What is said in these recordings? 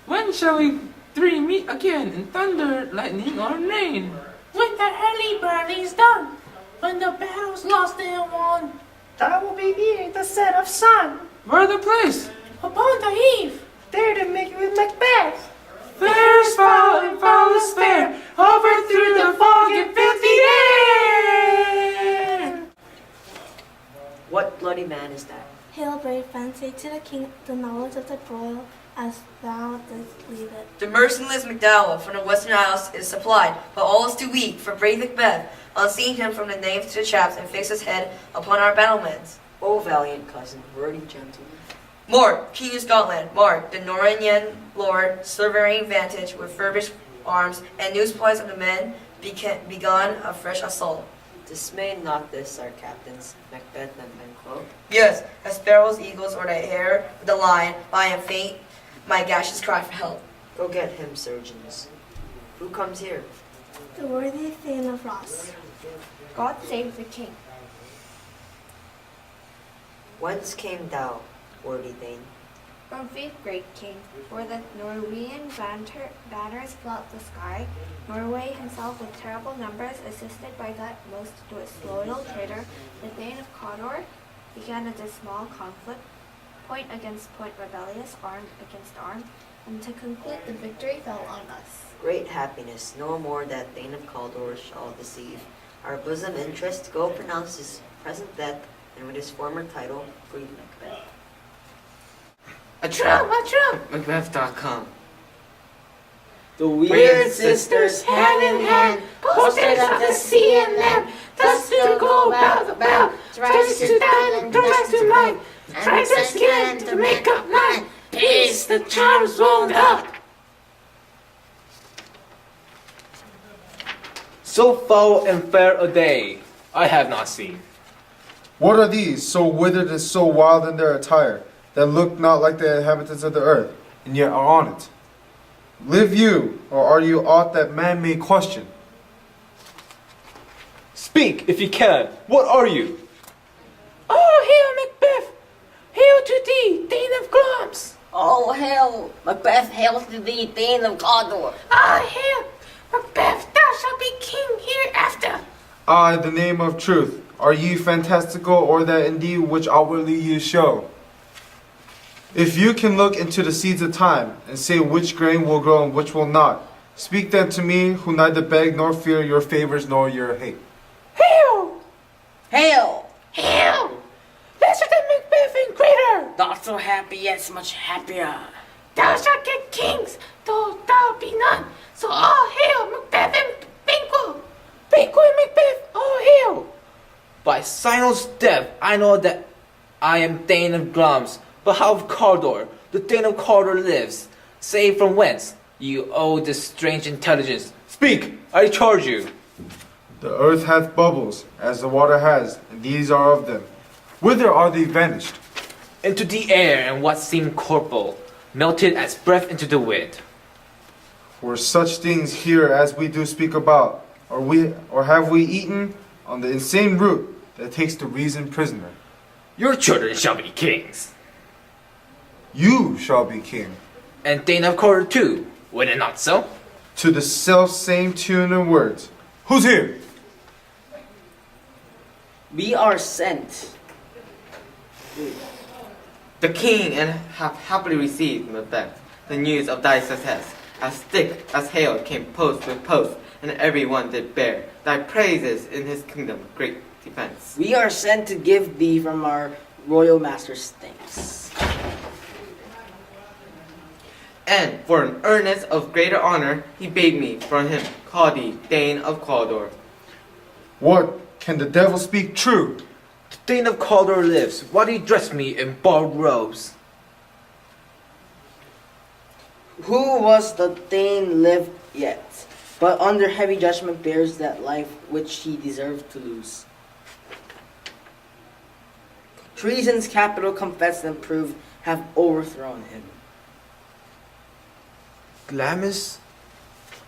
When shall we three meet again in thunder, lightning, or rain? When the early burning's done, when the battle's lost and won, That will be near the set of sun, Where the place? upon the eve, there to make with Macbeth. Fair is foul and foul is fair, over through the fog and filthy air. What bloody man is that? Hail, brave man, say to the king the knowledge of the broil as thou didst lead it. The merciless MacDowell from the Western Isles is supplied, but all is too weak for brave Macbeth. On seeing him from the naves to the chaps and fix his head upon our battlements. O valiant cousin, worthy gentleman. Mort, King of Scotland, Mark, the Noranian lord, silvering vantage with furbished arms, and new supplies of the men begun a fresh assault. Dismay not this, our captains, Macbeth and Banquo. Yes, as sparrows, eagles, or the hare of the lion, lie and faint, my gaseous cry for help. Go get him, surgeons. Who comes here? The worthy Thane of Ross. God save the king. Whence came thou, worthy Thane? From faith, great king, where the Norwegian banners flout the sky, Norway himself with terrible numbers, assisted by that most disloyal traitor, the Thane of Cawdor, began a dismal conflict, point against point rebellious, arm against arm, and to conclude the victory fell on us. Great happiness, no more that Thane of Cawdor shall deceive. Our bosom interest go pronounce his present death, and with his former title, free Macbeth. A drum, Macbeth.com. The weird sisters, hand in hand, posters of the sea and land, thus to go about, tries to dine and tries to mine, tries to skin to make up mine, peace the charms wound up. So foul and fair a day I have not seen. What are these, so withered and so wild in their attire, that look not like the inhabitants of the earth, and yet are on it? Live you, or are you aught that man may question? Speak, if you can. What are you? Oh, hail Macbeth! Hail to thee, Thane of Glamis! Oh, hail! Macbeth hails to thee, Thane of Cawdor. Ah, hail! Macbeth, thou shalt be king hereafter! I, the name of truth, are ye fantastical, or that indeed which outwardly ye show? If you can look into the seeds of time, and say which grain will grow and which will not, speak then to me, who neither beg nor fear your favors nor your hate. Hail! Hail! Hail! Lesser than Macbeth and greater! Not so happy, yet much happier. Thou shalt get kings, though thou be none. So all hail Macbeth and Banquo! Banquo and Macbeth, all hail! By Sinel's death, I know that I am Thane of Glamis, but how of Cawdor? The Thane of Cawdor lives. Say from whence, you owe this strange intelligence. Speak, I charge you. The earth hath bubbles, as the water has, and these are of them. Whither are they vanished? Into the air, and what seemed corporal, melted as breath into the wind. Were such things here as we do speak about, or have we eaten on the insane root that takes the reason prisoner? Your children shall be kings. You shall be king. And Thane of Cawdor too, would it not so? To the self same tune and words. Who's here? We are sent. The king and have happily received, Macbeth, the news of thy success. As thick as hail came post with post, and everyone did bear thy praises in his kingdom great defense. We are sent to give thee from our royal master's thanks. And for an earnest of greater honor, he bade me from him call thee Thane of Cawdor. What? Can the devil speak true? The Thane of Cawdor lives. Why do you dress me in borrowed robes? Who was the Thane lived yet, but under heavy judgment bears that life which he deserved to lose. Treason's capital confessed and proved have overthrown him. Glamis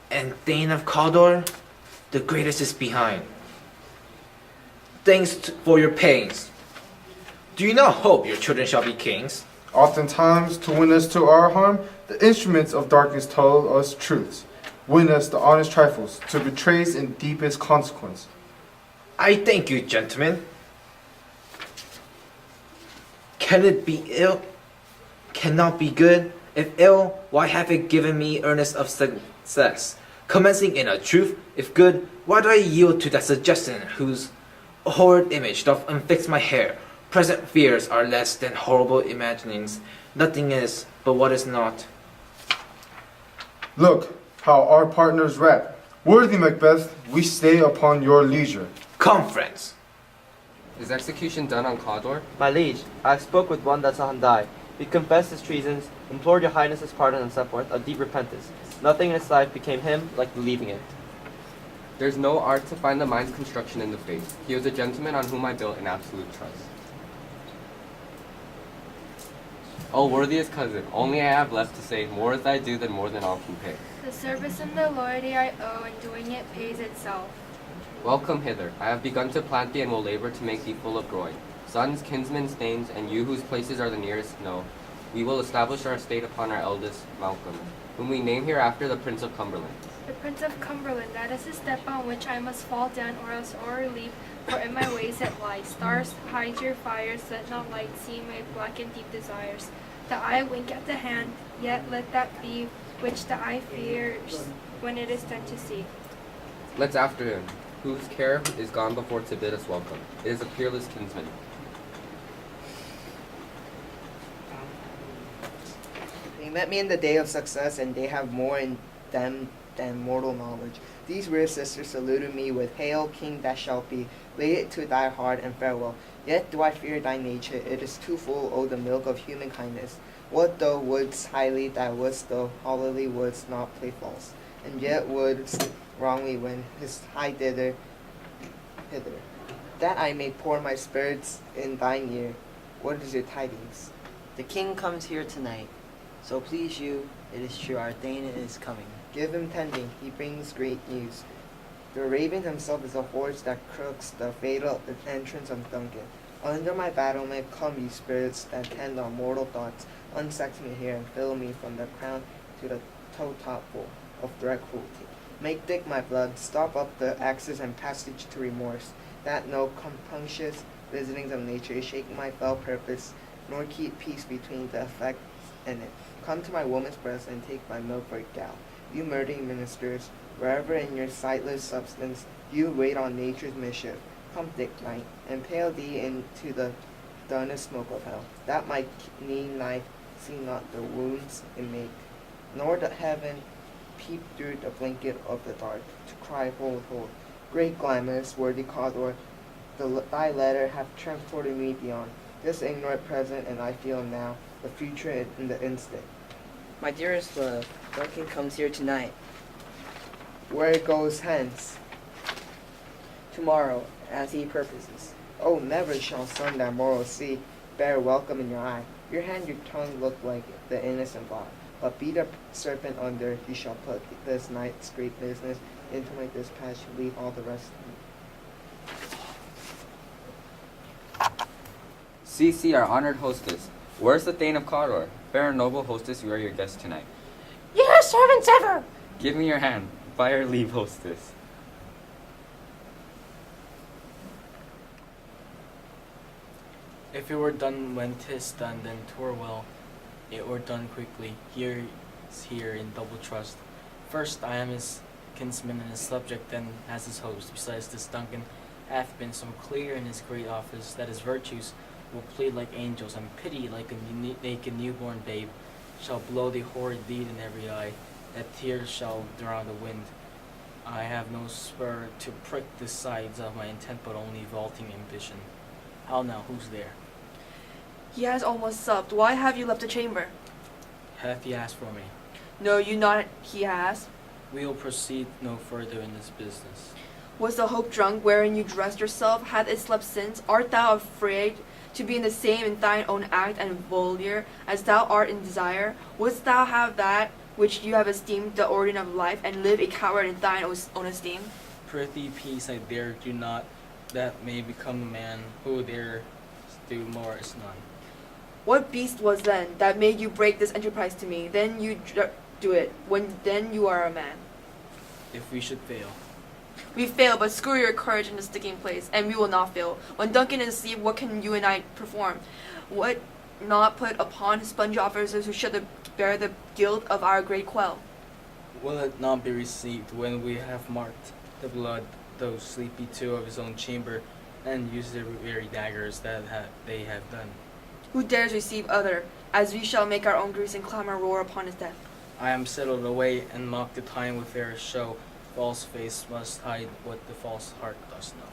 and Thane of Cawdor, the greatest is behind. Thanks for your pains. Do you not hope your children shall be kings? Oftentimes, to win us to our harm, the instruments of darkness tell us truths. Win us the honest trifles, to betrays in deepest consequence. I thank you, gentlemen. Can it be ill? Cannot be good? If ill, why have it given me earnest of success? Commencing in a truth, if good, why do I yield to that suggestion whose horrid image doth unfix my hair? Present fears are less than horrible imaginings. Nothing is but what is not. Look how our partners rap. Worthy Macbeth, we stay upon your leisure. Come, friends. Is execution done on Cawdor? My liege, I spoke with one that saw him die. He confessed his treasons, implored your highness's pardon, and set forth a deep repentance. Nothing in his life became him like believing it. There's no art to find the mind's construction in the face. He was a gentleman on whom I built an absolute trust. O worthiest cousin, only I have left to say, more as I do than more than all can pay. The service and the loyalty I owe, and doing it pays itself. Welcome hither. I have begun to plant thee and will labor to make thee full of growing. Sons, kinsmen, thanes, and you whose places are the nearest know. We will establish our estate upon our eldest, Malcolm, whom we name hereafter the Prince of Cumberland. The Prince of Cumberland, that is the step on which I must fall down or else o'erleap, for in my ways it lies. Stars, hide your fires, let not light see my black and deep desires. The eye wink at the hand, yet let that be which the eye fears when it is done to see. Let's after him, whose care is gone before to bid us welcome. It is a peerless kinsman. They met me in the day of success, and they have more in them than mortal knowledge. These rare sisters saluted me with, Hail, King that shalt be, lay it to thy heart, and farewell. Yet do I fear thy nature, it is too full o' the milk of human kindness. What thou wouldst highly, that wouldst thou hollily wouldst not play false, and yet wouldst wrongly win his high hither, that I may pour my spirits in thine ear. What is your tidings? The king comes here tonight. So please you, it is true, our Thane is coming. Give him tending, he brings great news. The raven himself is a horse that crooks the fatal entrance of Duncan. Under my battlement come ye spirits that tend on mortal thoughts. Unsex me here and fill me from the crown to the toe top full of direct cruelty. Make thick my blood, stop up the axes and passage to remorse, that no compunctious visitings of nature shake my fell purpose, nor keep peace between the effect and it. Come to my woman's breast and take my milk for gal. You murdering ministers, wherever in your sightless substance you wait on nature's mischief, come thick night, and pale thee into the dunnest smoke of hell, that my keen knife see not the wounds it make, nor the heaven peep through the blanket of the dark, to cry, hold, hold. Great glamorous, worthy Cawdor, thy letter hath transported me beyond this ignorant present, and I feel now the future in the instant. My dearest love, Duncan comes here tonight. Where it goes hence? Tomorrow, as he purposes. Oh, never shall sun that morrow see bear welcome in your eye. Your hand, your tongue look like the innocent bot. But be the serpent under, you shall put this night's great business into my dispatch, leave all the rest to me. CC, our honored hostess. Where's the Thane of Cawdor? Fair and noble hostess, we are your guests tonight. Your servants ever! Give me your hand. By your leave, hostess. If it were done when 'tis done, then 'twere well. It were done quickly. Here in double trust. First, I am his kinsman and his subject, then as his host. Besides this, Duncan hath been so clear in his great office that his virtues will plead like angels, and pity like a naked newborn babe shall blow the horrid deed in every eye, that tears shall drown the wind. I have no spur to prick the sides of my intent, but only vaulting ambition. How now, who's there? He has almost supped. Why have you left the chamber? Hath he asked for me? No, you not. He has. We will proceed no further in this business. Was the hope drunk wherein you dressed yourself? Hath it slept since? Art thou afraid to be in the same in thine own act and voliere as thou art in desire? Wouldst thou have that which you have esteemed the origin of life, and live a coward in thine own esteem? Prithee, peace, I dare do not, that may become a man who dare do more is none. What beast was then that made you break this enterprise to me? Then you do it. Then you are a man. If we should fail, We fail, but screw your courage in the sticking place, and we will not fail. When Duncan is asleep, what can you and I perform? What not put upon sponge officers who should bear the guilt of our great quell? will it not be received when we have marked the blood, those sleepy two of his own chamber, and used the very daggers that they have done? Who dares receive other, as we shall make our own griefs and clamor roar upon his death? I am settled away and mock the time with fair show. False face must hide what the false heart does know.